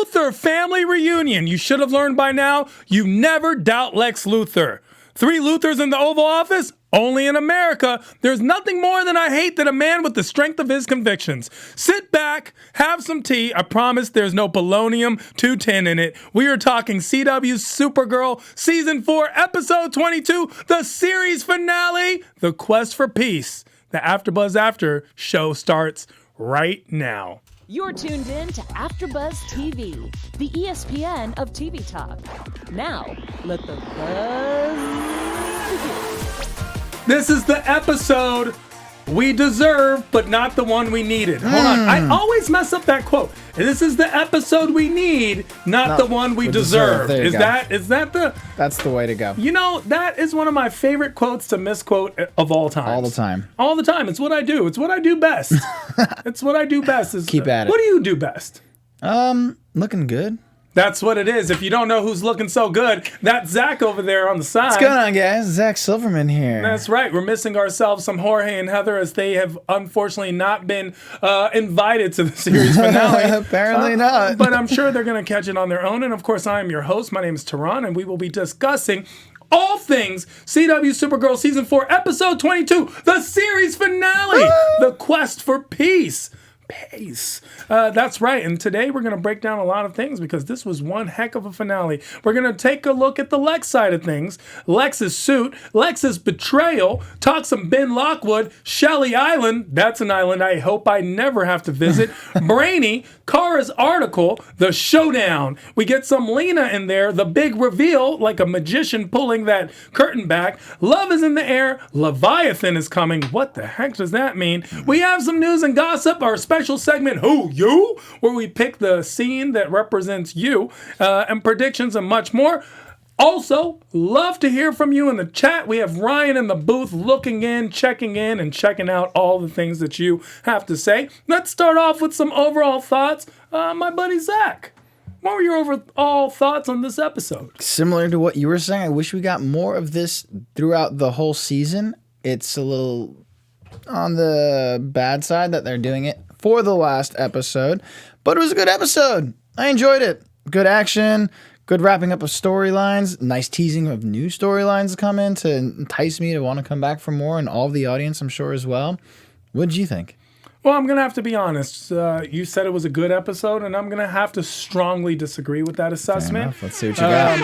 Luthor family reunion. You should have learned by now, you never doubt Lex Luthor. 3 Luthors in the Oval Office? Only in America. There's nothing more than I hate than a man with the strength of his convictions. Sit back, have some tea. I promise there's no polonium-210 in it. We are talking CW's Supergirl Season 4, Episode 22, the series finale, The Quest for Peace. The AfterBuzz After Show starts right now. You're tuned in to AfterBuzz TV, the ESPN of TV talk. Now, let the buzz begin. This is the episode we deserve, but not the one we needed. Hold on. I always mess up that quote. This is the episode we need, not the one we deserve. Is that the... That's the way to go. You know, that is one of my favorite quotes to misquote of all time. All the time. All the time. It's what I do. It's what I do best. It's what I do best. Keep at it. What do you do best? Looking good. That's what it is. If you don't know who's looking so good, that's Zach over there on the side. What's going on, guys? Zach Silverman here. That's right. We're missing ourselves some Jorge and Heather as they have unfortunately not been invited to the series finale. Apparently not. But I'm sure they're going to catch it on their own. And of course, I am your host. My name is Tehran, and we will be discussing all things CW Supergirl Season 4, Episode 22, the series finale, The Quest for Peace. That's right. And today we're going to break down a lot of things because this was one heck of a finale. We're going to take a look at the Lex side of things, Lex's suit, Lex's betrayal, talk some Ben Lockwood, Shelly Island. That's an island I hope I never have to visit. Brainy, Kara's article, the showdown. We get some Lena in there, the big reveal, like a magician pulling that curtain back. Love is in the air. Leviathan is coming. What the heck does that mean? We have some news and gossip, our special segment, Who You? Where we pick the scene that represents you, and predictions and much more. Also, love to hear from you in the chat. We have Ryan in the booth looking in, checking out all the things that you have to say. Let's start off with some overall thoughts. My buddy Zach, what were your overall thoughts on this episode? Similar to what you were saying, I wish we got more of this throughout the whole season. It's a little on the bad side that they're doing it for the last episode, but it was a good episode. I enjoyed it. Good action. Good wrapping up of storylines, nice teasing of new storylines to come in to entice me to want to come back for more, and all of the audience, I'm sure, as well. What did you think? Well, I'm going to have to be honest. You said it was a good episode, and I'm going to have to strongly disagree with that assessment. Let's see what you got.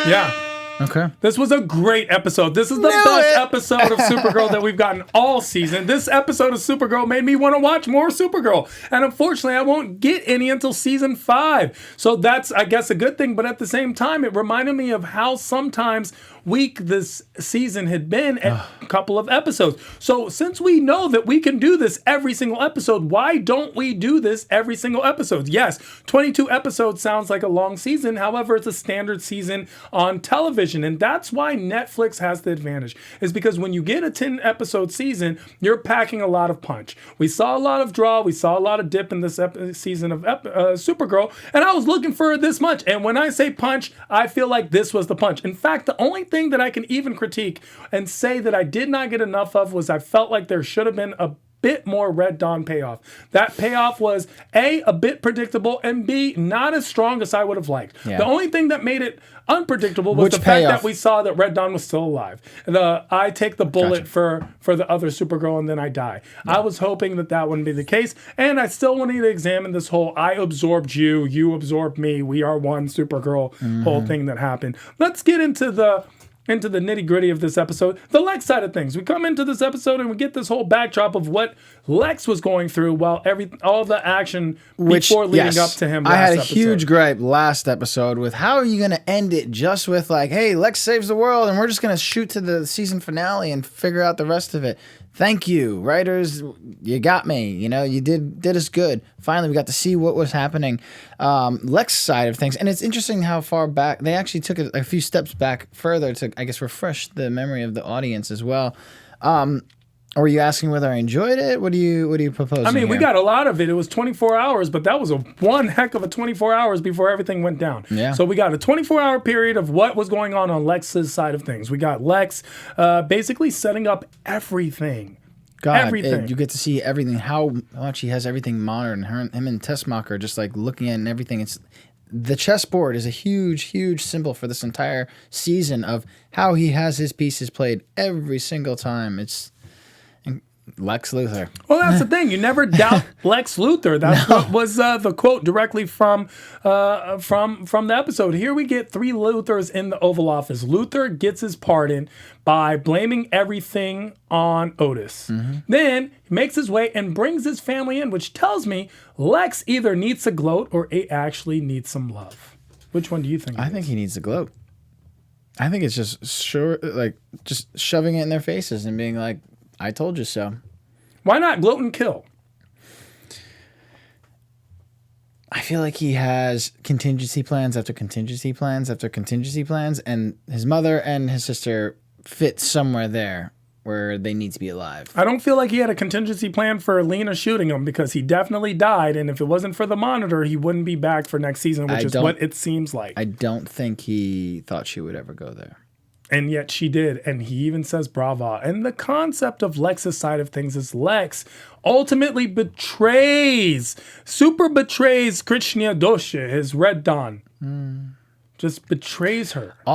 Yeah. Okay. This was a great episode. This is the best episode of Supergirl that we've gotten all season. This episode of Supergirl made me want to watch more Supergirl. And unfortunately, I won't get any until season 5. So that's, I guess, a good thing. But at the same time, it reminded me of how sometimes weak this season had been at a couple of episodes. So since we know that we can do this every single episode, why don't we do this every single episode? Yes, 22 episodes sounds like a long season. However, it's a standard season on television. And that's why Netflix has the advantage, is because when you get a 10-episode season, you're packing a lot of punch. We saw a lot of draw. We saw a lot of dip in this season of Supergirl. And I was looking for this much. And when I say punch, I feel like this was the punch. In fact, the only thing that I can even critique and say that I did not get enough of was I felt like there should have been a bit more Red Dawn payoff. That payoff was A, bit predictable, and B, not as strong as I would have liked. Yeah. The only thing that made it unpredictable was the fact that we saw that Red Dawn was still alive. I take the bullet for the other Supergirl and then I die. Yeah. I was hoping that wouldn't be the case, and I still wanted to examine this whole I absorbed you, you absorbed me, we are one Supergirl whole thing that happened. Let's get into the nitty-gritty of this episode, the Lex side of things. We come into this episode and we get this whole backdrop of what Lex was going through while all the action before leading up to him last I had a episode. huge gripe last episode with how are you going to end it just with like, hey, Lex saves the world and we're just going to shoot to the season finale and figure out the rest of it. Thank you, writers. You got me. You know, you did us good. Finally, we got to see what was happening. Lex side of things. And it's interesting how far back they actually took a few steps back further to, I guess, refresh the memory of the audience as well. Were you asking whether I enjoyed it? What do you propose? I mean, we got a lot of it. It was 24 hours, but that was one heck of a 24 hours before everything went down. Yeah. So we got a 24-hour period of what was going on Lex's side of things. We got Lex basically setting up everything. Everything. You get to see everything, how much he has everything monitored. Him and Tessmacher just like looking at and everything. the chessboard is a huge, huge symbol for this entire season of how he has his pieces played every single time. It's Lex Luthor. Well, that's the thing. You never doubt Lex Luthor. That's what was the quote directly from the episode. Here we get 3 Luthors in the Oval Office. Luthor gets his pardon by blaming everything on Otis. Then he makes his way and brings his family in, which tells me Lex either needs to gloat or he actually needs some love. Which one do you think? I think he needs to gloat. I think it's just just shoving it in their faces and being like, I told you so. Why not gloat and kill? I feel like he has contingency plans after contingency plans after contingency plans, and his mother and his sister fit somewhere there where they need to be alive. I don't feel like he had a contingency plan for Lena shooting him because he definitely died, and if it wasn't for the monitor, he wouldn't be back for next season, which is what it seems like. I don't think he thought she would ever go there. And yet she did, and he even says brava. And the concept of Lex's side of things is Lex ultimately super betrays Krishna Dosha, his Red Dawn. Just betrays her. We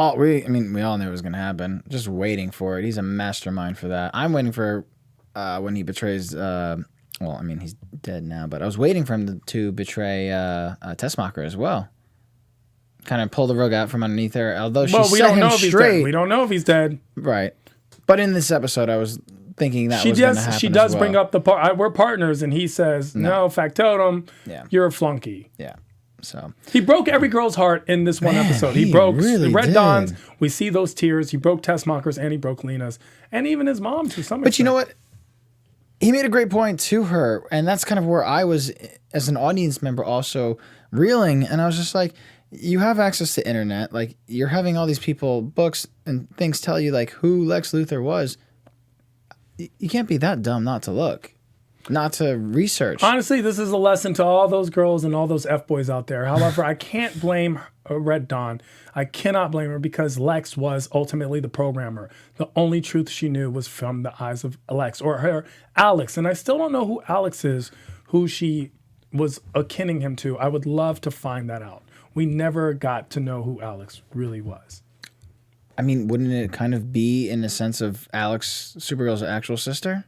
all knew it was going to happen. Just waiting for it. He's a mastermind for that. I'm waiting for when he betrays... he's dead now, but I was waiting for him to betray Tessmacher as well. Kind of pull the rug out from underneath her, although she set him straight. We don't know if he's dead. Right. But in this episode, I was thinking that was going to happen. She does bring up we're partners, and he says, no factotum, you're a flunky. Yeah. So he broke every girl's heart in this one episode. He broke really Red Dawn's. We see those tears. He broke Tessmacher's, and he broke Lena's, and even his mom to some extent. But you know what? He made a great point to her, and that's kind of where I was, as an audience member, also reeling, and I was just like, you have access to internet, like you're having all these people, books and things tell you like who Lex Luthor was. You can't be that dumb not to look, not to research. Honestly, this is a lesson to all those girls and all those F-boys out there. However, I can't blame Red Dawn. I cannot blame her because Lex was ultimately the programmer. The only truth she knew was from the eyes of Lex or her Alex. And I still don't know who Alex is, who she was akinning him to. I would love to find that out. We never got to know who Alex really was. I mean, wouldn't it kind of be in the sense of Alex, Supergirl's actual sister?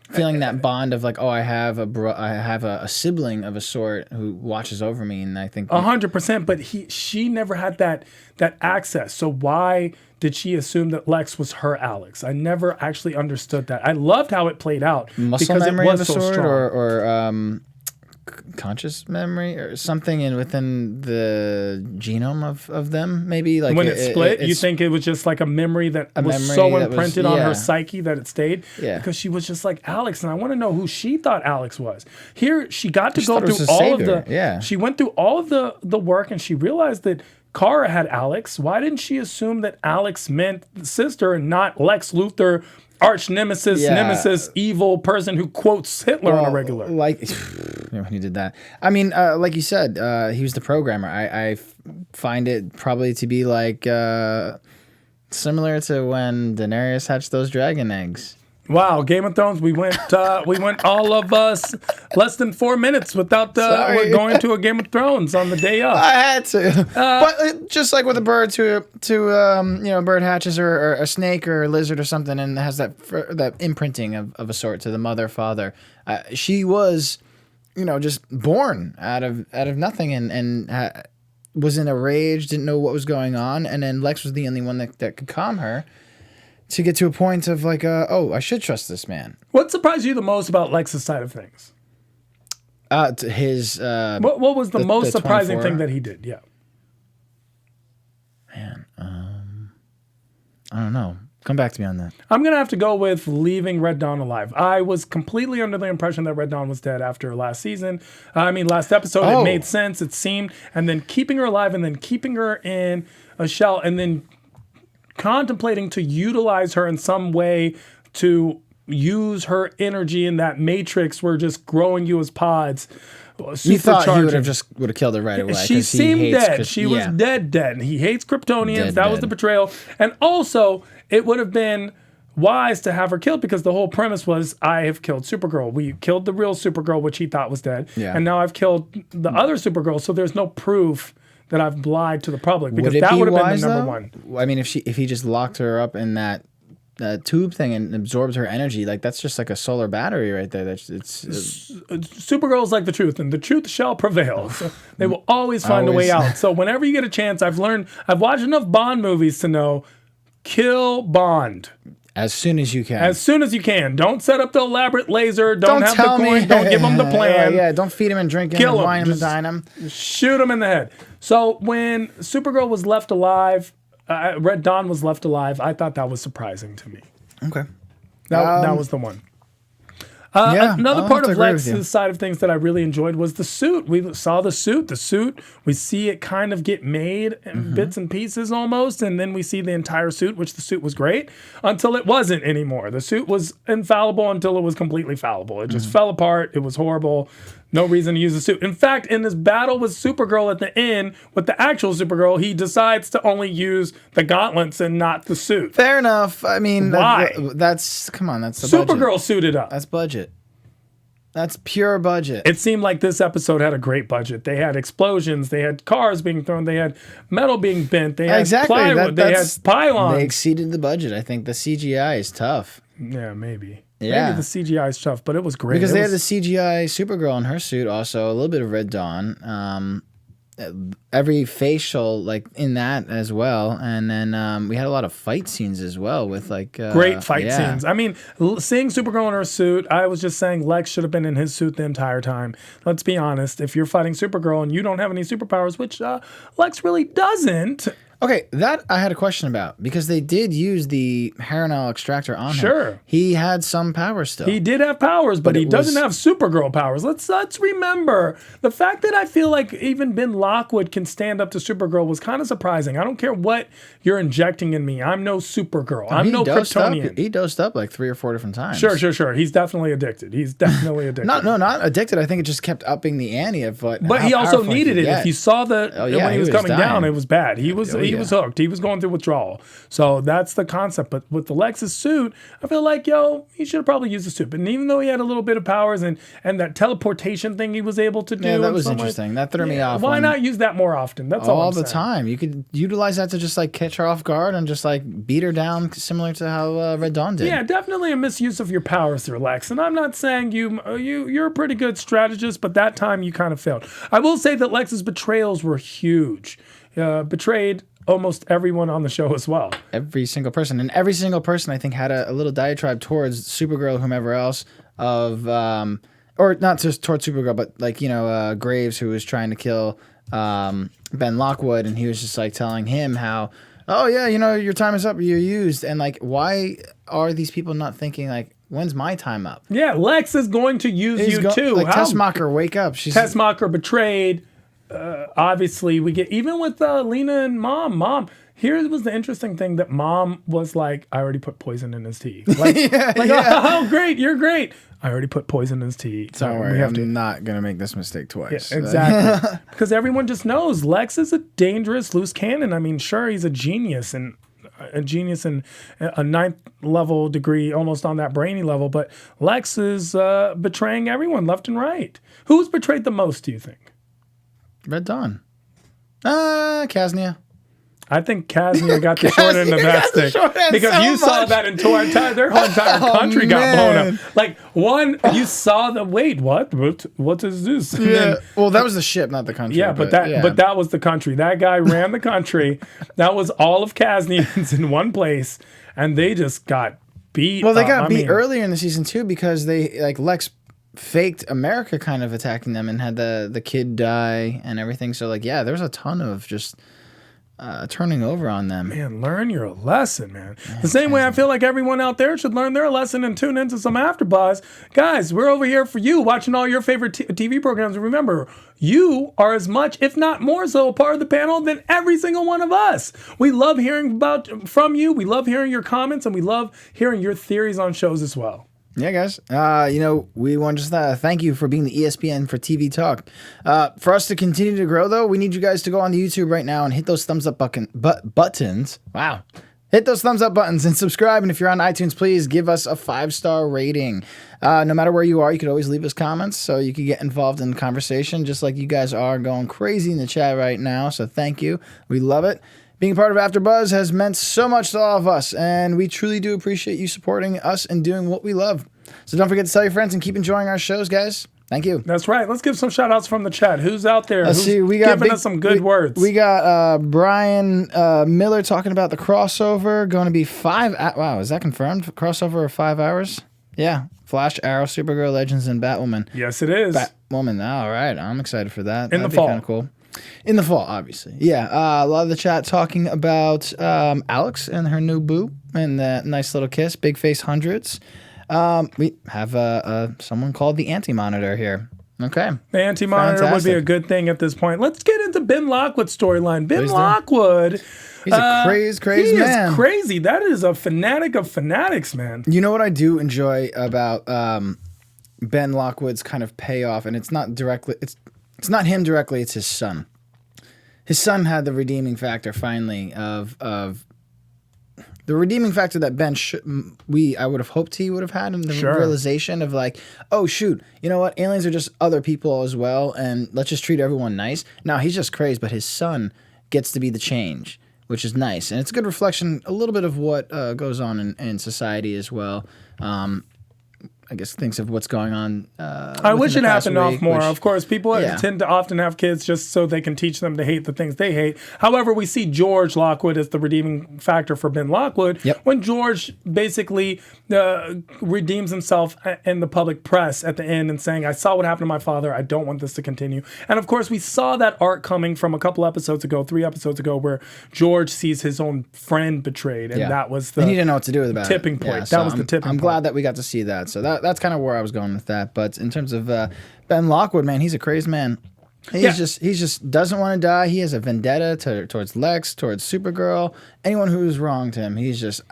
Feeling that bond of like, oh, I have a sibling of a sort who watches over me, and I think 100%. But she never had that access. So why did she assume that Lex was her Alex? I never actually understood that. I loved how it played out muscle because memory it was of a so sort, strong. or conscious memory or something within the genome of them, maybe like when it split. You think it was just like a memory that was so imprinted on her psyche that it stayed? Yeah, because she was just like Alex, and I want to know who she thought Alex was. Here she got to go through all of the she went through all of the work, and she realized that Kara had Alex. Why didn't she assume that Alex meant sister and not Lex Luthor, arch nemesis, evil person who quotes Hitler on a regular? Like, when he did that. I mean, like you said, he was the programmer. I find it probably to be like similar to when Daenerys hatched those dragon eggs. Wow, Game of Thrones. We went all of us less than 4 minutes without going to a Game of Thrones on the day up. I had to, but just like with a bird, a bird hatches or a snake or a lizard or something, and has that imprinting of a sort to the mother, father. She was, just born out of nothing, and was in a rage, didn't know what was going on, and then Lex was the only one that could calm her. To get to a point of like, I should trust this man. What surprised you the most about Lex's side of things? His. What was the most surprising thing that he did? Yeah. Man, I don't know. Come back to me on that. I'm going to have to go with leaving Red Dawn alive. I was completely under the impression that Red Dawn was dead after last season. Last episode, It made sense, it seemed. And then keeping her alive and then keeping her in a shell and then contemplating to utilize her in some way to use her energy in that matrix where just growing you as pods. You thought he would have killed her right away. She seemed dead. She was dead. And he hates Kryptonians. That was the betrayal. And also, it would have been wise to have her killed because the whole premise was, I have killed Supergirl. We killed the real Supergirl, which he thought was dead. Yeah. And now I've killed the other Supergirl. So there's no proof that I've lied to the public, because Would it that be would have been wise, the number though? one. I mean, if he just locked her up in that tube thing and absorbs her energy, like that's just like a solar battery right there. That's Supergirl is like the truth, and the truth shall prevail. So they will always find a way out. So whenever you get a chance, I've watched enough Bond movies to know, kill Bond. as soon as you can. As soon as you can. Don't set up the elaborate laser. Don't have the tell me. coin. Don't give them the plan. Yeah, don't feed him and drink him Kill and him. wine him and Just dine him. Shoot him in the head. So when Supergirl was left alive, Red Dawn was left alive, I thought that was surprising to me. Okay. That was the one. Another part of Lex's side of things that I really enjoyed was the suit. We saw the suit. We see it kind of get made in bits and pieces almost, and then we see the entire suit, which the suit was great until it wasn't anymore. The suit was infallible until it was completely fallible. It just fell apart. It was horrible. No reason to use the suit. In fact, in this battle with Supergirl at the end, with the actual Supergirl, he decides to only use the gauntlets and not the suit. Fair enough. I mean, Why? That's the budget. Supergirl suited up. That's budget. That's pure budget. It seemed like this episode had a great budget. They had explosions. They had cars being thrown. They had metal being bent. They had plywood. They had pylons. They exceeded the budget. I think the CGI is tough. Yeah, maybe. Yeah. Maybe the CGI is tough, but it was great. Because they had the CGI Supergirl in her suit also, a little bit of Red Dawn. Every facial, like, in that as well. And then we had a lot of fight scenes as well with, like... great fight scenes. I mean, seeing Supergirl in her suit, I was just saying Lex should have been in his suit the entire time. Let's be honest. If you're fighting Supergirl and you don't have any superpowers, which Lex really doesn't... Okay, that I had a question about, because they did use the Haranal extractor on him. Sure. He had some powers still. He did have powers, but he doesn't have Supergirl powers. Let's remember the fact that I feel like even Ben Lockwood can stand up to Supergirl was kind of surprising. I don't care what you're injecting in me. I'm no Supergirl. I'm no Kryptonian. He dosed up like 3 or 4 different times. Sure. He's definitely addicted. Not addicted. I think it just kept upping the ante of what. But he also needed it. If you saw when he was coming down, it was bad. He was hooked. He was going through withdrawal. So that's the concept. But with the Lex's suit, I feel like, he should have probably used the suit. But even though he had a little bit of powers and that teleportation thing he was able to do. Yeah, that was interesting. That threw me off. Why not use that more often? That's all the time. You could utilize that to just like catch her off guard and just like beat her down, similar to how Red Dawn did. Yeah, definitely a misuse of your powers there, Lex. And I'm not saying you're a pretty good strategist, but that time you kind of failed. I will say that Lex's betrayals were huge. Betrayed almost everyone on the show as well. Every single person. And every single person, I think, had a little diatribe towards Supergirl, whomever else, or not just towards Supergirl, but like, Graves, who was trying to kill Ben Lockwood, and he was just like telling him how, your time is up, you're used. And like, why are these people not thinking like, when's my time up? Yeah, Lex is going to use you too. Like, Tessmacher, wake up. Tessmacher betrayed. Obviously, we get even with Lena and Mom. Here was the interesting thing that Mom was like, I already put poison in his tea. Oh, great, you're great. I already put poison in his tea. Don't worry, I'm not going to make this mistake twice. Yeah, exactly. Because everyone just knows Lex is a dangerous loose cannon. I mean, sure, he's a genius and a 9th level degree, almost on that brainy level, but Lex is betraying everyone left and right. Who's betrayed the most, do you think? Red Dawn. Kasnia. I think Kasnia got the short end of that stick. Because you saw that their whole entire country got blown up. Like, you saw wait, what? What is this? And then, well, that was the ship, not the country. Yeah, but that was the country. That guy ran the country. That was all of Kasnians in one place, and they just got beat. Well, they got beat earlier in the season too, because they Lex faked America kind of attacking them and had the kid die and everything. So there was a ton of just turning over on them. Man, learn your lesson, man. The same way I feel like everyone out there should learn their lesson and tune into some AfterBuzz. Guys, we're over here for you, watching all your favorite TV programs. And remember, you are as much, if not more so, a part of the panel than every single one of us. We love hearing from you. We love hearing your comments, and we love hearing your theories on shows as well. Yeah, guys. We want to just thank you for being the ESPN for TV talk. For us to continue to grow, though, we need you guys to go on the YouTube right now and hit those thumbs up buttons. Wow. Hit those thumbs up buttons and subscribe. And if you're on iTunes, please give us a 5-star rating. No matter where you are, you could always leave us comments so you can get involved in the conversation, just like you guys are going crazy in the chat right now. So thank you. We love it. Being part of AfterBuzz has meant so much to all of us, and we truly do appreciate you supporting us and doing what we love. So don't forget to tell your friends and keep enjoying our shows, guys. Thank you. That's right. Let's give some shout outs from the chat. Who's out there? Let's see. We got giving us some good words. We got Brian Miller talking about the crossover. Going to be 5 wow, is that confirmed? Crossover of 5 hours? Yeah. Flash, Arrow, Supergirl, Legends, and Batwoman. Yes, it is. Batwoman. All right. I'm excited for that. In the fall. Kind of cool. In the fall, obviously. Yeah. A lot of the chat talking about Alex and her new boo and that nice little kiss. Big Face Hundreds. We have someone called the Anti-Monitor here. Okay. The Anti-Monitor would be a good thing at this point. Let's get into Ben Lockwood's storyline. Ben Lockwood. He's a crazy man. He is crazy. That is a fanatic of fanatics, man. You know what I do enjoy about Ben Lockwood's kind of payoff, and it's not directly, it's not him directly, it's his son. His son had the redeeming factor finally of the redeeming factor that Ben I would have hoped he would have had in the realization of like, oh shoot, you know what? Aliens are just other people as well, and let's just treat everyone nice. Now he's just crazed, but his son gets to be the change, which is nice, and it's a good reflection, a little bit of what goes on in society as well. I guess thinks of what's going on. I wish it happened off more. Of course, people tend to often have kids just so they can teach them to hate the things they hate. However, we see George Lockwood as the redeeming factor for Ben Lockwood. Yep. When George basically redeems himself in the public press at the end and saying, I saw what happened to my father. I don't want this to continue. And of course, we saw that arc coming from a couple episodes ago, 3 episodes ago, where George sees his own friend betrayed. And that was the he didn't know what to do with it. Tipping point. Yeah, so that was the tipping point. I'm glad that we got to see that. So that's kind of where I was going with that. But in terms of Ben Lockwood, man, he's a crazed man. He just doesn't want to die. He has a vendetta towards Lex, towards Supergirl, anyone who's wronged him. He's just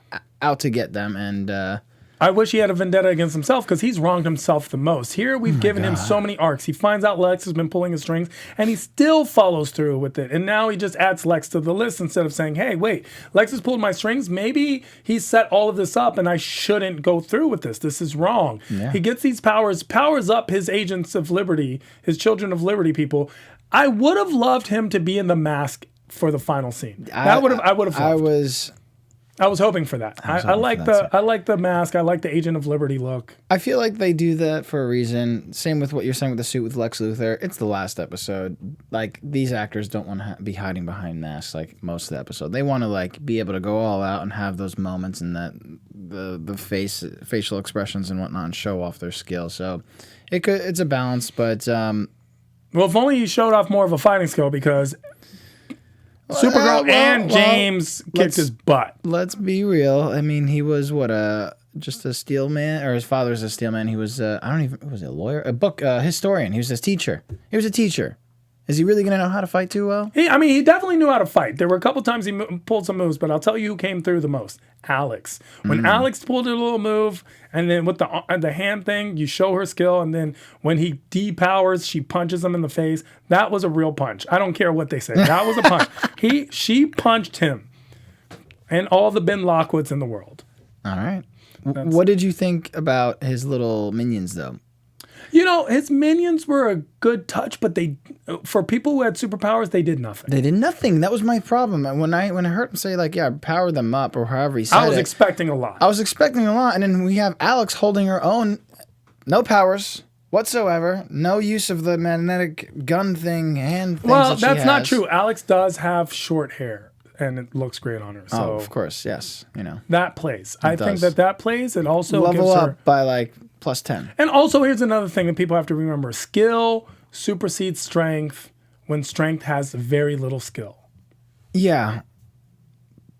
out to get them. And I wish he had a vendetta against himself because he's wronged himself the most. Here we've given him so many arcs. He finds out Lex has been pulling his strings and he still follows through with it. And now he just adds Lex to the list instead of saying, hey, wait, Lex has pulled my strings. Maybe he set all of this up and I shouldn't go through with this. This is wrong. Yeah. He gets these powers up his agents of liberty, his children of liberty people. I would have loved him to be in the mask for the final scene. I would have loved. I was hoping for that. I like the mask. I like the Agent of Liberty look. I feel like they do that for a reason. Same with what you're saying with the suit with Lex Luthor. It's the last episode. Like, these actors don't want to be hiding behind masks like most of the episode. They want to like be able to go all out and have those moments and that the facial expressions and whatnot and show off their skill. So it's a balance, but well, if only he showed off more of a fighting skill because Supergirl and James kicked his butt. Let's be real. I mean, he was just a steel man, or his father's a steel man. He was was he a lawyer? A book historian. He was his teacher. He was a teacher. Is he really going to know how to fight too well? He definitely knew how to fight. There were a couple times he pulled some moves, but I'll tell you who came through the most. Alex. When Alex pulled a little move, and then with the hand thing, you show her skill, and then when he depowers, she punches him in the face. That was a real punch. I don't care what they say. That was a punch. She punched him. And all the Ben Lockwoods in the world. All right. What did you think about his little minions, though? You know, his minions were a good touch, but for people who had superpowers, they did nothing. They did nothing. That was my problem. When I heard him say, like, yeah, power them up, or however he said it. I was expecting a lot. And then we have Alex holding her own. No powers whatsoever. No use of the magnetic gun thing, hand things Well, that she that's has. not true. Alex does have short hair. And it looks great on her. So oh, of course, yes. You know that plays. I think that plays. It also level gives up her by like plus 10. And also, here's another thing that people have to remember: skill supersedes strength when strength has very little skill. Yeah,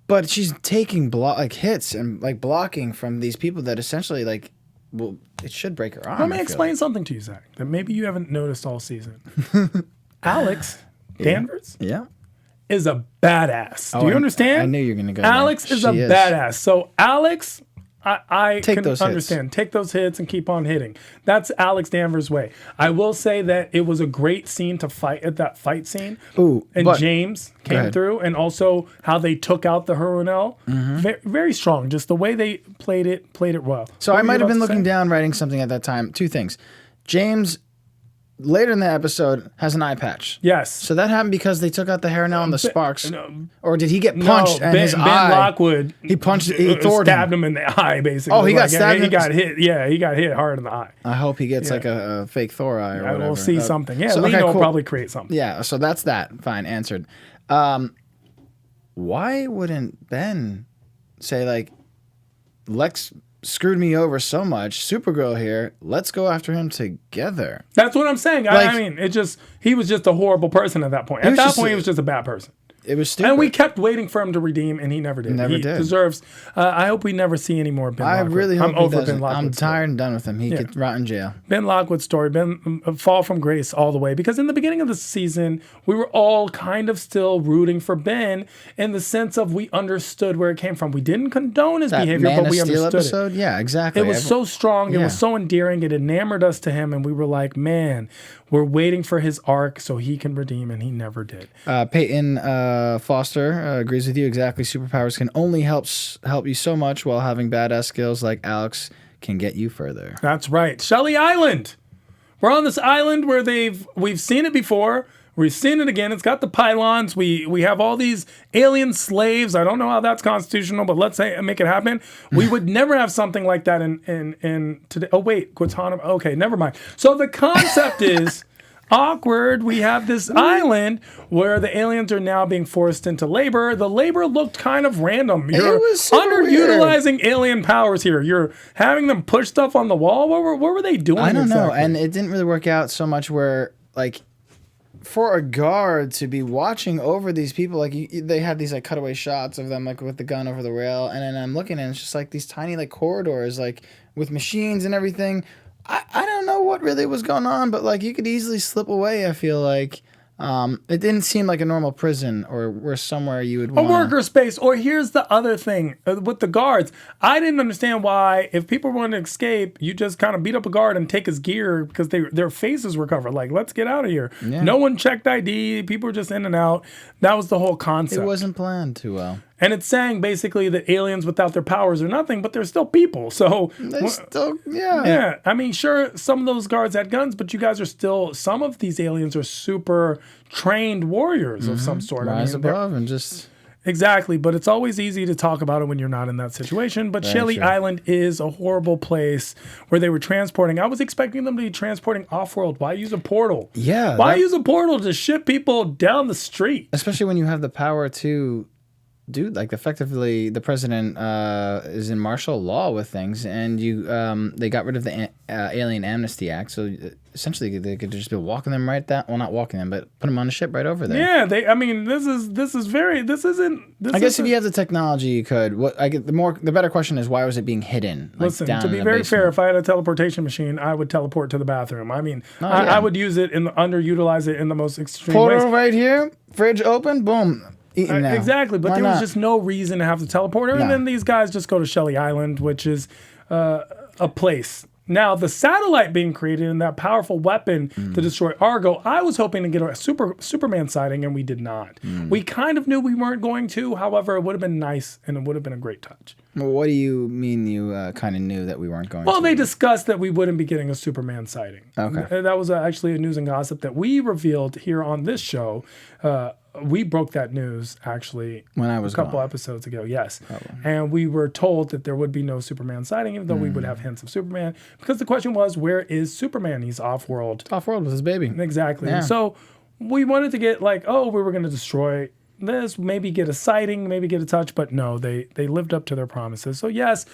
but she's taking hits and like blocking from these people that essentially like, well, it should break her arm. Let me explain something to you, Zach, that maybe you haven't noticed all season. Alex Danvers. Yeah. Is a badass. Do you understand? I knew you were going to go Alex is a badass. So Alex, I Take can those understand. Take those hits and keep on hitting. That's Alex Danvers' way. I will say that it was a great scene to fight at that fight scene. Ooh, and but- James came through, and also how they took out the Hurunel. Very, very strong. Just the way they played it well. So What I were you might have about been to looking say? down, writing something at that time. Two things. James, later in the episode, has an eye patch. Yes. So that happened because they took out the hair now and the sparks. no. Or did he get punched and Ben, his Ben eye? Lockwood. He punched. He thored stabbed him. him in the eye, basically. Oh, he got stabbed He in- got hit. Yeah, he got hit hard in the eye. I hope he gets like a fake Thor eye or I whatever. will see something. Yeah, so- Lena okay, will cool. probably create something. Yeah, so that's that. Fine, answered. Why wouldn't Ben say like, Lex screwed me over so much, Supergirl here, let's go after him together? That's what I'm saying. Like- I mean, he was just a horrible person at that point. At was that just point, a- he was just a bad person. It was stupid. And we kept waiting for him to redeem, and he never did. Never he did. deserves. I hope we never see any more Ben I Lockwood. really hope I'm he over doesn't. Ben Lockwood. I'm tired and done with him. He could rot in jail. Ben Lockwood's story, Ben fall from grace all the way. Because in the beginning of the season, we were all kind of still rooting for Ben in the sense of we understood where it came from. We didn't condone his That behavior, Man but of we Steel understood episode? it. Yeah, exactly. It was so strong. It Yeah. was so endearing. It enamored us to him, and we were like, man, we're waiting for his arc so he can redeem, and he never did. Peyton Foster agrees with you exactly. Superpowers can only help you so much, while having badass skills like Alex can get you further. That's right. Shelly Island. We're on this island where we've seen it before. We've seen it again. It's got the pylons. We have all these alien slaves. I don't know how that's constitutional, but let's say make it happen. We would never have something like that in today. Oh wait, Guantanamo. Okay, never mind. So the concept is awkward. We have this island where the aliens are now being forced into labor. The labor looked kind of random. You're was super underutilizing alien powers here. You're having them push stuff on the wall. What were they doing? I don't know, exactly? and it didn't really work out so much where like. For a guard to be watching over these people, like they had these like cutaway shots of them like with the gun over the rail, and then I'm looking and it's just like these tiny like corridors like with machines and everything. I don't know what really was going on, but like you could easily slip away. I feel like it didn't seem like a normal prison or where somewhere you would a want worker space. Or here's the other thing with the guards. I didn't understand why, if people wanted to escape, you just kind of beat up a guard and take his gear because their faces were covered. Like, let's get out of here. Yeah. No one checked ID. People were just in and out. That was the whole concept. It wasn't planned too well. And it's saying basically that aliens without their powers are nothing, but they're still people. So They still, yeah. yeah, I mean, sure, some of those guards had guns, but you guys are still. Some of these aliens are super trained warriors of some sort. Rise I mean, they're- above and just. Exactly, but it's always easy to talk about it when you're not in that situation. But Shelly true. Island is a horrible place where they were transporting. I was expecting them to be transporting off-world. Why use a portal? Yeah, Why that- use a portal to ship people down the street? Especially when you have the power to do like effectively the president is in martial law with things, and they got rid of the Alien Amnesty Act, so essentially they could just be walking them right down. Well, not walking them, but put them on a ship right over there. Yeah, I mean, this isn't. I guess if you have the technology, you could. The better question is, why was it being hidden? Like, Listen, down to in be the very basement? fair, if I had a teleportation machine, I would teleport to the bathroom. I mean, yeah. I would use it underutilize it in the most extreme Portal ways. right here, fridge open, boom, eating now. Exactly, but Why there was not? just no reason to have the teleporter. No. And then these guys just go to Shelly Island, which is a place. Now, the satellite being created and that powerful weapon to destroy Argo, I was hoping to get a Superman sighting, and we did not. We kind of knew we weren't going to. However, it would have been nice, and it would have been a great touch. Well, what do you mean you kind of knew that we weren't going? Well, to? they discussed that we wouldn't be getting a Superman sighting. Okay. That was actually a news and gossip that we revealed here on this show. We broke that news actually When I was a couple gone. episodes ago, yes. And we were told that there would be no Superman sighting, even though we would Hmm. have hints of Superman. Because the question was, where is Superman? He's off-world. Off-world with his baby. Exactly. Yeah. So we wanted to get we were going to destroy this, maybe get a sighting, maybe get a touch, but no, they lived up to their promises. So yes,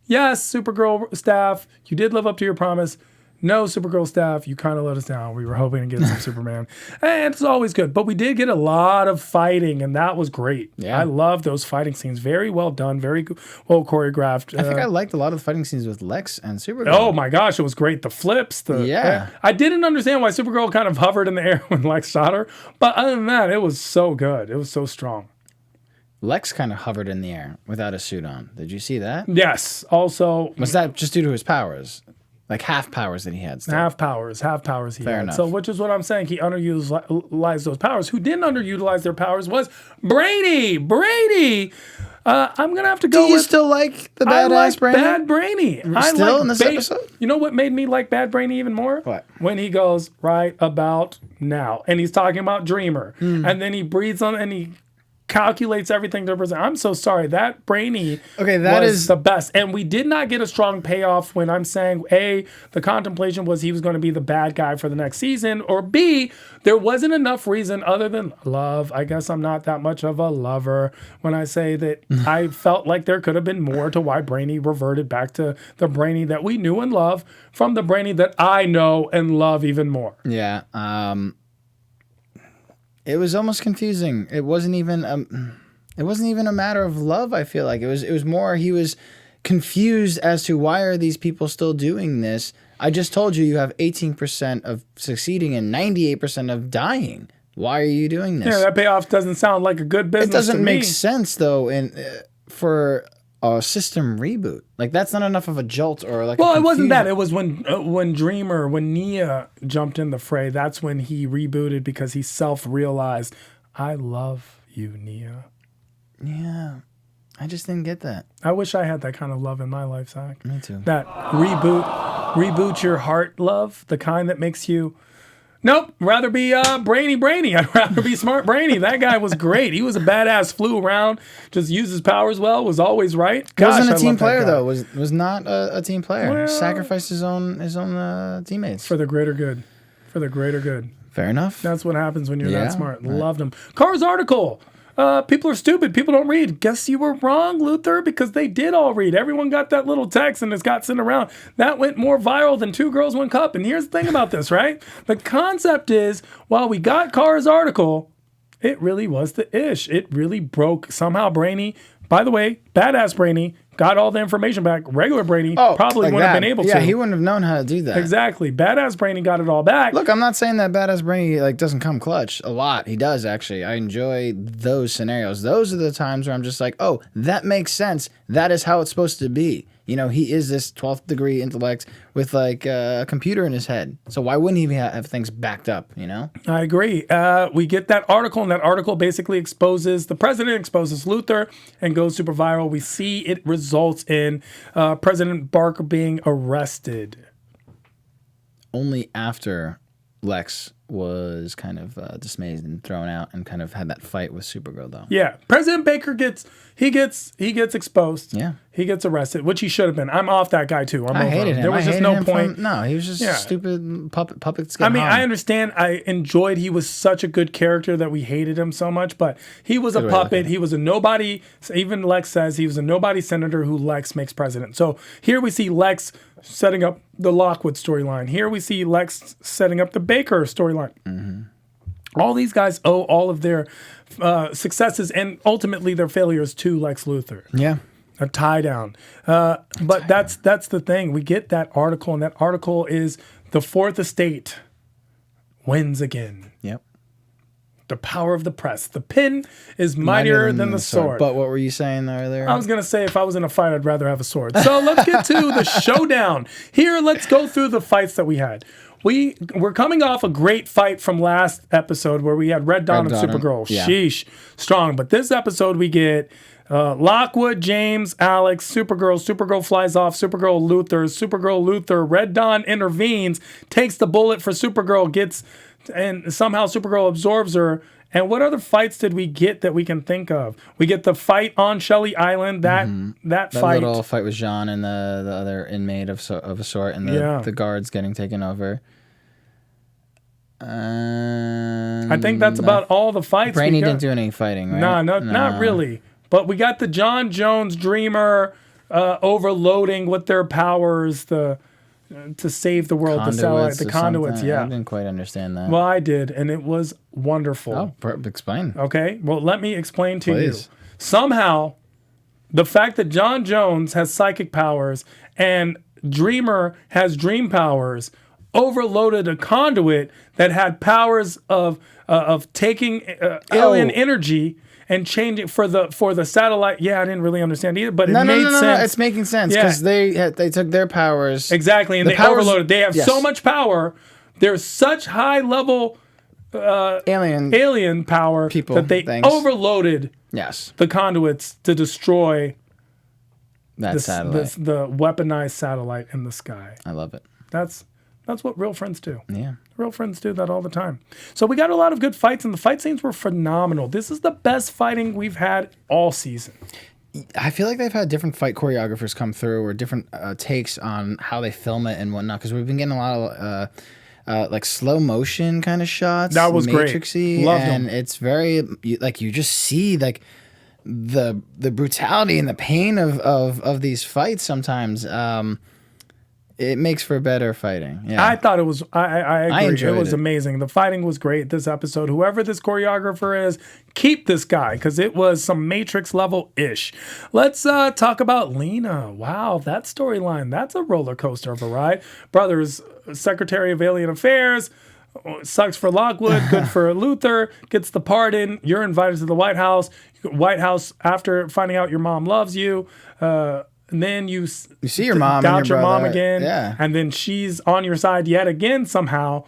Supergirl staff, you did live up to your promise. No, Supergirl staff, you kind of let us down. We were hoping to get some Superman. And it's always good. But we did get a lot of fighting, and that was great. Yeah. I love those fighting scenes. Very well done, very well choreographed. I think I liked a lot of the fighting scenes with Lex and Supergirl. Oh my gosh, it was great. The flips. Yeah. I didn't understand why Supergirl kind of hovered in the air when Lex shot her. But other than that, it was so good. It was so strong. Lex kind of hovered in the air without a suit on. Did you see that? Yes. Also, Was that just due to his powers? Like half powers that he had still? half powers he Fair had. enough. So, which is what I'm saying. He underutilized those powers. Who didn't underutilize their powers was Brainy. Brainy. I'm gonna have to go. Do you with, still like the I badass like Brainy? Bad Brainy. I Still like in this episode? You know what made me like Bad Brainy even more? What? When he goes right about now, and he's talking about Dreamer, Hmm. and then he breathes on, and he calculates everything to present. I'm so sorry. That Brainy that was is- the best. And we did not get a strong payoff when I'm saying, A, the contemplation was he was going to be the bad guy for the next season, or B, there wasn't enough reason other than love. I guess I'm not that much of a lover when I say that I felt like there could have been more to why Brainy reverted back to the Brainy that we knew and love from the Brainy that I know and love even more. Yeah. It was almost confusing. It wasn't even a matter of love, I feel like. It was more he was confused as to why are these people still doing this? I just told you have 18% of succeeding and 98% of dying. Why are you doing this? Yeah, that payoff doesn't sound like a good business It doesn't to make me. sense though for a system reboot. Like that's not enough of a jolt or like Well, a it wasn't confusion. that. It was when Nia jumped in the fray. That's when he rebooted because he self-realized, I love you, Nia. Yeah. I just didn't get that. I wish I had that kind of love in my life, Zach. Me too. That reboot your heart love, the kind that makes you. Nope, rather be Brainy. I'd rather be Smart Brainy. That guy was great. He was a badass, flew around, just used his powers well, was always right. Wasn't I a team love that player guy. though. Was not a team player. Well- Sacrificed his own teammates. For the greater good. For the greater good. Fair enough. That's what happens when you're Yeah, that smart. right. Loved him. Kara's article. People are stupid. People don't read. Guess you were wrong, Luthor, because they did all read. Everyone got that little text and it's got sent around. That went more viral than Two Girls, One Cup. And here's the thing about this, right? The concept is, while we got Kara's article, it really was the ish. It really broke. Somehow Brainy, by the way, badass Brainy, got all the information back. Regular Brainy probably like wouldn't have that. been able Yeah, to. he wouldn't have known how to do that. Exactly. Badass Brainy got it all back. Look, I'm not saying that badass Brainy like doesn't come clutch a lot. He does actually. I enjoy those scenarios. Those are the times where I'm just like, oh, that makes sense. That is how it's supposed to be. You know, he is this 12th degree intellect with like a computer in his head. So why wouldn't he have things backed up? You know? I agree. We get that article, and that article basically exposes the president, exposes Luthor, and goes super viral. We see it results in President Barker being arrested. Only after Lex was kind of dismayed and thrown out and kind of had that fight with Supergirl though. Yeah, President Baker gets exposed. Yeah. He gets arrested, which he should have been. I'm off that guy too. I'm I over hated him. There was I just hated no him point. No, he was just Yeah. stupid puppets. I mean, I understand. I enjoyed. He was such a good character that we hated him so much, but he was a Good way to look puppet. at it. He was a nobody. Even Lex says he was a nobody senator who Lex makes president. So here we see Lex setting up the Lockwood storyline. Here we see Lex setting up the Baker storyline. Mm-hmm. All these guys owe all of their successes and ultimately their failures to Lex Luthor. Yeah. A tie down. But that's the thing. We get that article, and that article is the Fourth Estate wins again. Yep. The power of the press. The pen is mightier than the sword. But what were you saying earlier? I was going to say if I was in a fight, I'd rather have a sword. So let's get to the showdown. Here, let's go through the fights that we had. We're coming off a great fight from last episode where we had Red Dawn and Supergirl. Yeah. Sheesh. Strong. But this episode, we get Lockwood, James, Alex, Supergirl flies off, Supergirl Luthor, Red Dawn intervenes, takes the bullet for Supergirl, and somehow Supergirl absorbs her. And what other fights did we get that we can think of? We get the fight on Shelly Island, that fight. Little fight with Jon and the other inmate of a sort, and the guards getting taken over. I think that's about all the fights. Brainy didn't do any fighting, right? No, not really. But we got the Jon Jonezz Dreamer overloading with their powers to save the world, the conduits. Yeah, I didn't quite understand that. Well, I did, and it was wonderful. Oh, explain. Okay, well, let me explain to Please. you. Somehow, the fact that Jon Jonezz has psychic powers and Dreamer has dream powers overloaded a conduit that had powers of taking alien energy and changing for the satellite. Yeah, I didn't really understand either, but it made sense. No, it's making sense because they took their powers. Exactly, and they overloaded. They have so much power. There's such high level alien power that they overloaded the conduits to destroy that satellite. The weaponized satellite in the sky. I love it. That's what real friends do. Yeah. Real friends do that all the time. So we got a lot of good fights, and the fight scenes were phenomenal. This is the best fighting we've had all season. I feel like they've had different fight choreographers come through or different takes on how they film it and whatnot, because we've been getting a lot of like slow motion kind of shots. That was Matrix-y, great. Loved and them. it's very, like, you just see, like, the brutality and the pain of these fights sometimes. It makes for better fighting. Yeah. I thought it was. I agree. enjoyed it was amazing. The fighting was great this episode. Whoever this choreographer is, keep this guy because it was some Matrix level ish. Let's talk about Lena. Wow, that storyline. That's a roller coaster of a ride. Brother's Secretary of Alien Affairs. Sucks for Lockwood, good for Luthor. Gets the pardon. You're invited to the White House. After finding out your mom loves you. And then you see your mom doubt and your mom brother. again. Yeah. And then she's on your side yet again somehow.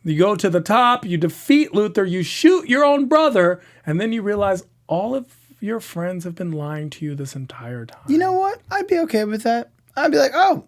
You go to the top, you defeat Luthor, you shoot your own brother, and then you realize all of your friends have been lying to you this entire time. You know what? I'd be okay with that. I'd be like, oh,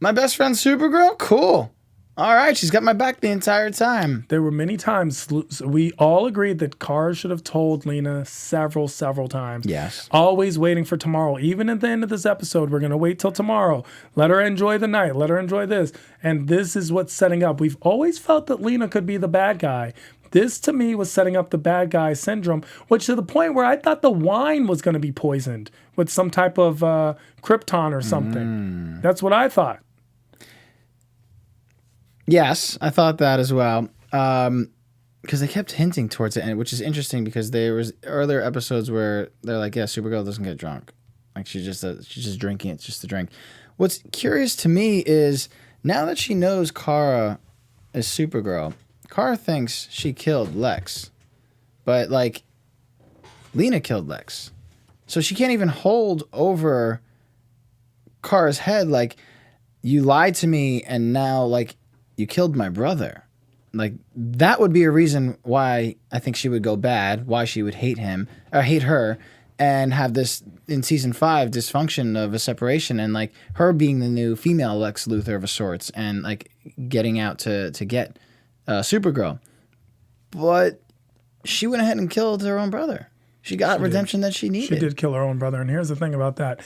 my best friend's Supergirl? Cool. All right, she's got my back the entire time. There were many times we all agreed that Kara should have told Lena several times. Yes. Always waiting for tomorrow. Even at the end of this episode, we're going to wait till tomorrow. Let her enjoy the night. Let her enjoy this. And this is what's setting up. We've always felt that Lena could be the bad guy. This, to me, was setting up the bad guy syndrome, which to the point where I thought the wine was going to be poisoned with some type of Krypton or something. That's what I thought. Yes, I thought that as well. Because they kept hinting towards it, and which is interesting because there was earlier episodes where they're like, yeah, Supergirl doesn't get drunk. Like she's just drinking. It's just a drink. What's curious to me is now that she knows Kara is Supergirl, Kara thinks she killed Lex. But like Lena killed Lex. So she can't even hold over Kara's head like, you lied to me and now like you killed my brother. Like that would be a reason why I think she would go bad, why she would hate him or hate her and have this in season 5 dysfunction of a separation and like her being the new female Lex Luthor of a sorts and like getting out to get Supergirl. But she went ahead and killed her own brother. She got redemption that she needed. She did kill her own brother. And here's the thing about that.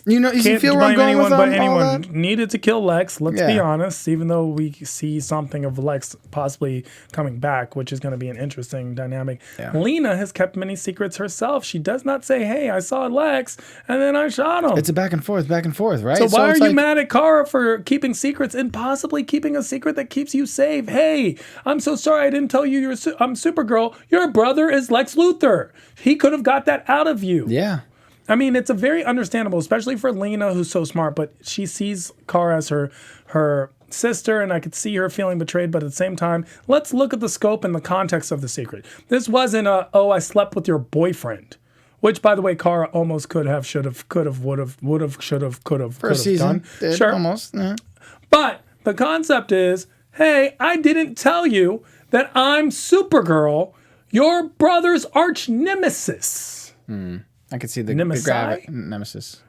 You feel where I'm going with anyone needed to kill Lex. Let's be honest. Even though we see something of Lex possibly coming back, which is going to be an interesting dynamic. Yeah. Lena has kept many secrets herself. She does not say, "Hey, I saw Lex and then I shot him." It's a back and forth, right? So why are you mad at Kara for keeping secrets and possibly keeping a secret that keeps you safe? Hey, I'm so sorry I didn't tell you I'm Supergirl. Your brother is Lex Luthor. He could have got that out of you. Yeah. I mean, it's a very understandable, especially for Lena, who's so smart, but she sees Kara as her sister, and I could see her feeling betrayed, but at the same time, let's look at the scope and the context of the secret. This wasn't I slept with your boyfriend, which, by the way, Kara almost could have, should have, could have, would have, should have, could have, First season, done. Sure. Almost. Yeah. But the concept is, hey, I didn't tell you that I'm Supergirl, your brother's arch nemesis. I could see the nemesis.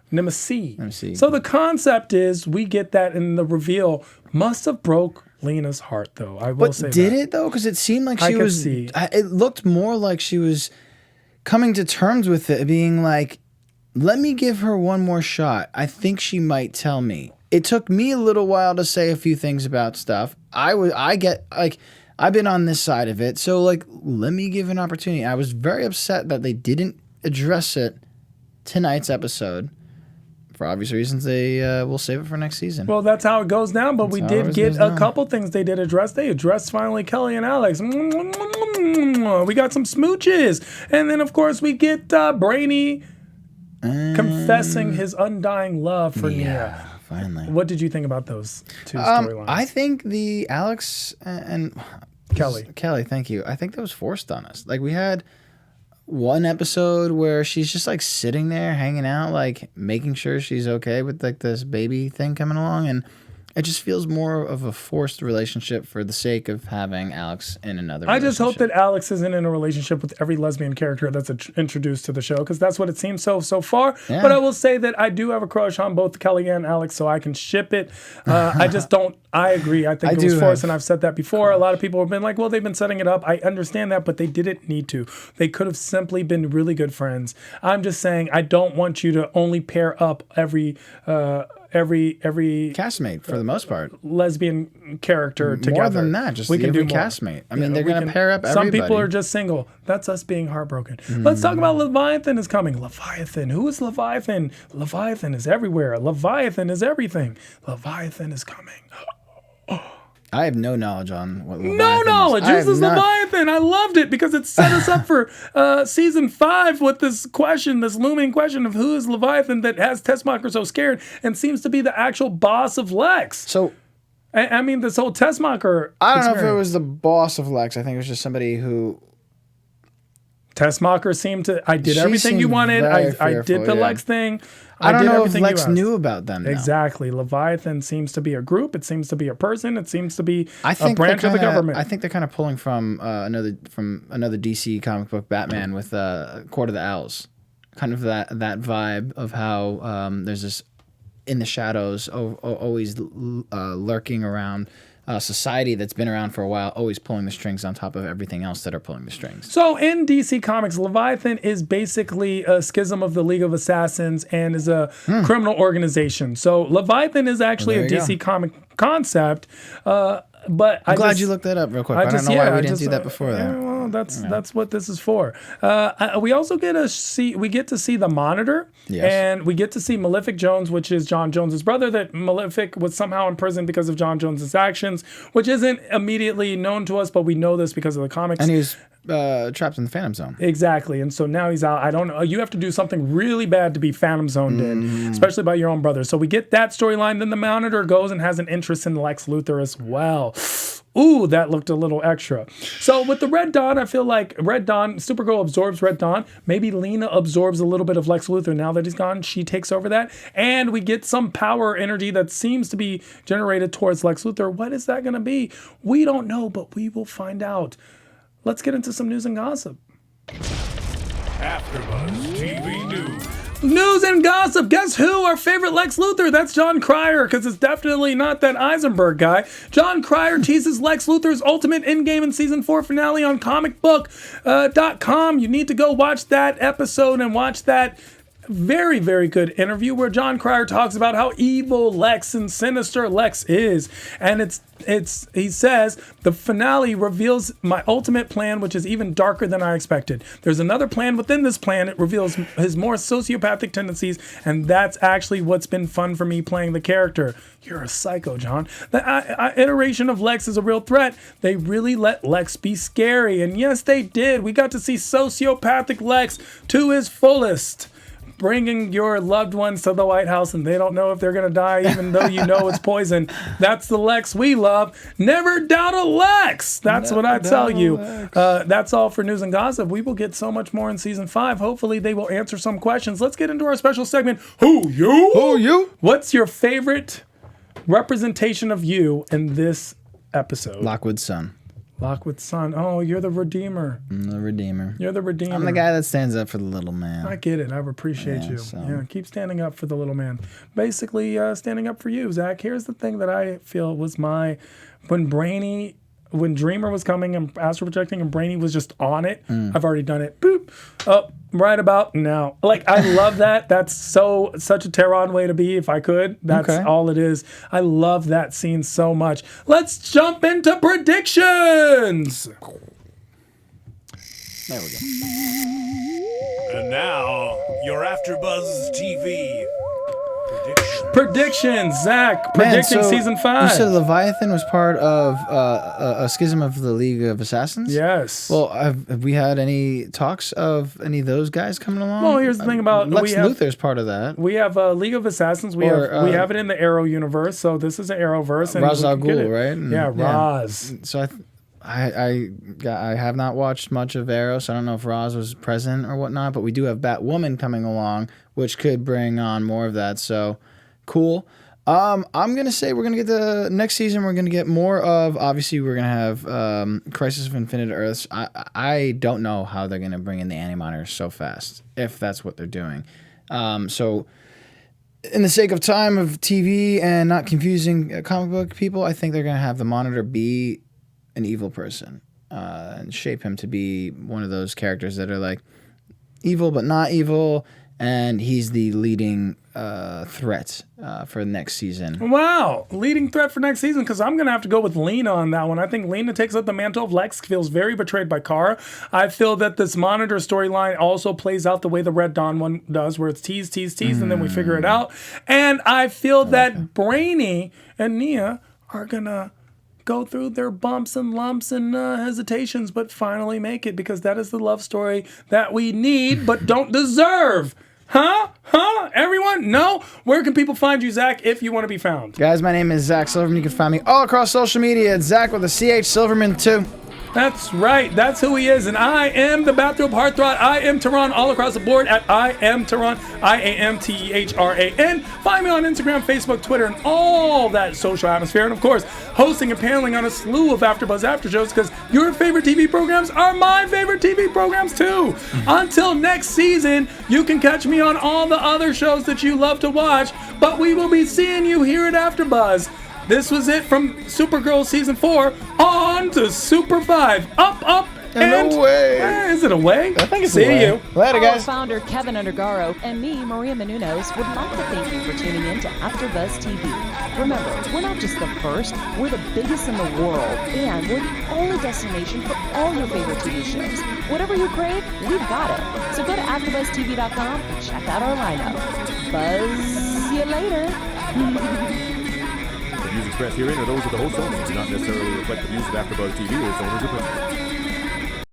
So the concept is we get that in the reveal. Must have broke Lena's heart, though. I will say that. But did it, though? Because it seemed like she was... It looked more like she was coming to terms with it, being like, let me give her one more shot. I think she might tell me. It took me a little while to say a few things about stuff. I've been on this side of it, so like, let me give an opportunity. I was very upset that they didn't address it tonight's episode. For obvious reasons, they will save it for next season. Well, that's how it goes down, but we did get a couple things they did address. They addressed finally Kelly and Alex. We got some smooches. And then, of course, we get Brainy confessing his undying love for Nia. Finally. What did you think about those two storylines? I think the Alex and Kelly, thank you. I think that was forced on us. Like, we had one episode where she's just like sitting there hanging out, like making sure she's okay with like this baby thing coming along, and it just feels more of a forced relationship for the sake of having Alex in another I just hope relationship. that Alex isn't in a relationship with every lesbian character that's introduced to the show, because that's what it seems so far. Yeah. But I will say that I do have a crush on both Kelly and Alex, so I can ship it. I just don't. I agree. I think it was forced, and I've said that before. A lot of people have been like, well, they've been setting it up. I understand that, but they didn't need to. They could have simply been really good friends. I'm just saying I don't want you to only pair up every castmate for the most part. lesbian character together. More than that, just we can every do more. castmate. I mean, they're going to pair up Some everybody. people are just single. That's us being heartbroken. Let's talk about Leviathan is coming. Leviathan. Who is Leviathan? Leviathan is everywhere. Leviathan is everything. Leviathan is coming. I have no knowledge on what Leviathan No is. knowledge. I Who's have this not- Leviathan? I loved it because it set us up for season 5 with this question, this looming question of who is Leviathan that has Tessmacher so scared and seems to be the actual boss of Lex. So I mean, this whole Tessmacher I don't know if it experience. was the boss of Lex. I think it was just somebody who. Tessmacher seemed to. I did She everything you seemed wanted. very I did fearful, the yeah. Lex thing. I don't did know if everything you Lex asked. knew about them. Though. Exactly. Leviathan seems to be a group. It seems to be a person. It seems to be I think a branch they're of the kinda- government. I think they're kind of pulling from another DC comic book, Batman, with Court of the Owls, kind of that vibe of how there's this in the shadows, always lurking around. Society that's been around for a while, always pulling the strings on top of everything else that are pulling the strings. So in DC Comics, Leviathan is basically a schism of the League of Assassins and is a criminal organization. So Leviathan is actually Well, a there you DC comic concept. But I'm glad you looked that up real quick. I don't know why we didn't do that before that. Well, that's what this is for. We also get to see the Monitor, Yes. and we get to see Malefic Jones, which is Jon Jones's brother. That Malefic was somehow in prison because of Jon Jones's actions, which isn't immediately known to us, but we know this because of the comics. And he was trapped in the Phantom Zone. Exactly. And so now he's out. I don't know. You have to do something really bad to be Phantom Zoned in, especially by your own brother. So we get that storyline. Then the Monitor goes and has an interest in Lex Luthor as well. Ooh, that looked a little extra. So with the Red Dawn, I feel like Red Dawn, Supergirl absorbs Red Dawn. Maybe Lena absorbs a little bit of Lex Luthor. Now that he's gone, she takes over that. And we get some power energy that seems to be generated towards Lex Luthor. What is that going to be? We don't know, but we will find out. Let's get into some news and gossip. AfterBuzz TV News. News and gossip. Guess who? Our favorite Lex Luthor. That's Jon Cryer, because it's definitely not that Eisenberg guy. Jon Cryer teases Lex Luthor's ultimate endgame in season 4 finale on comicbook.com. You need to go watch that episode and watch that very, very good interview where Jon Cryer talks about how evil Lex and sinister Lex is. And he says, the finale reveals my ultimate plan, which is even darker than I expected. There's another plan within this plan. It reveals his more sociopathic tendencies, and that's actually what's been fun for me playing the character. You're a psycho, Jon. The iteration of Lex is a real threat. They really let Lex be scary, and yes, they did. We got to see sociopathic Lex to his fullest. Bringing your loved ones to the White House and they don't know if they're going to die, even though you know it's poison. That's the Lex we love. Never doubt a Lex. That's what I tell you. That's all for news and gossip. We will get so much more in season 5. Hopefully they will answer some questions. Let's get into our special segment. Who you? Who you? What's your favorite representation of you in this episode? Lockwood's son. Lockwood's son. Oh, you're the Redeemer. I'm the Redeemer. You're the Redeemer. I'm the guy that stands up for the little man. I get it. I appreciate Yeah, you. so- Yeah, keep standing up for the little man. Basically, standing up for you, Zach. Here's the thing that I feel was when Dreamer was coming and astral projecting and Brainy was just on it. I've already done it. Boop. Oh, right about now. Like, I love that. That's such a Tehran way to be if I could. That's Okay. all it is. I love that scene so much. Let's jump into predictions. There we go. And now, your AfterBuzz TV prediction. Predictions, Zach. Man, Predicting so season 5. You said Leviathan was part of a schism of the League of Assassins? Yes. Well, have we had any talks of any of those guys coming along? Well, here's the thing about Lex Luthor's part of that. We have League of Assassins. We have it in the Arrow universe, so this is an Arrowverse. And Ra's al we can get Ghul, it. right? Yeah, Raz. So I have not watched much of Arrow, so I don't know if Roz was present or whatnot, but we do have Batwoman coming along, which could bring on more of that, so cool. I'm going to say we're going to get the next season, we're going to get more of, obviously we're going to have Crisis of Infinite Earths. I don't know how they're going to bring in the Animators so fast, if that's what they're doing. So in the sake of time of TV and not confusing comic book people, I think they're going to have the Monitor be an evil person and shape him to be one of those characters that are like evil but not evil, and he's the leading threat for next season. Wow, leading threat for next season, because I'm going to have to go with Lena on that one. I think Lena takes up the mantle of Lex, feels very betrayed by Kara. I feel that this Monitor storyline also plays out the way the Red Dawn one does, where it's tease, and then we figure it out. And I feel that Brainy and Nia are going to go through their bumps and lumps and hesitations, but finally make it, because that is the love story that we need but don't deserve. Huh? Everyone? No? Where can people find you, Zach, if you want to be found? Guys, my name is Zach Silverman. You can find me all across social media. It's Zach with a CH Silverman too. That's right. That's who he is. And I am the Bathrobe Heartthrob. I am Tehran all across the board at I am Tehran. IAMTEHRAN. Find me on Instagram, Facebook, Twitter, and all that social atmosphere. And of course, hosting and paneling on a slew of AfterBuzz after shows, because your favorite TV programs are my favorite TV programs too. Until next season, you can catch me on all the other shows that you love to watch, but we will be seeing you here at AfterBuzz. This was it from Supergirl Season 4 on to Super 5. Up, and away. Is it away? I think it's See away. you. Later, Our guys. founder Kevin Undergaro and me, Maria Menounos, would like to thank you for tuning in to AfterBuzz TV. Remember, we're not just the first, we're the biggest in the world, and we're the only destination for all your favorite TV shows. Whatever you crave, we've got it. So go to AfterBuzzTV.com and check out our lineup. Buzz you later. The views expressed herein are those of the host only and do not necessarily reflect the views of AfterBuzz TV or its owners or principals.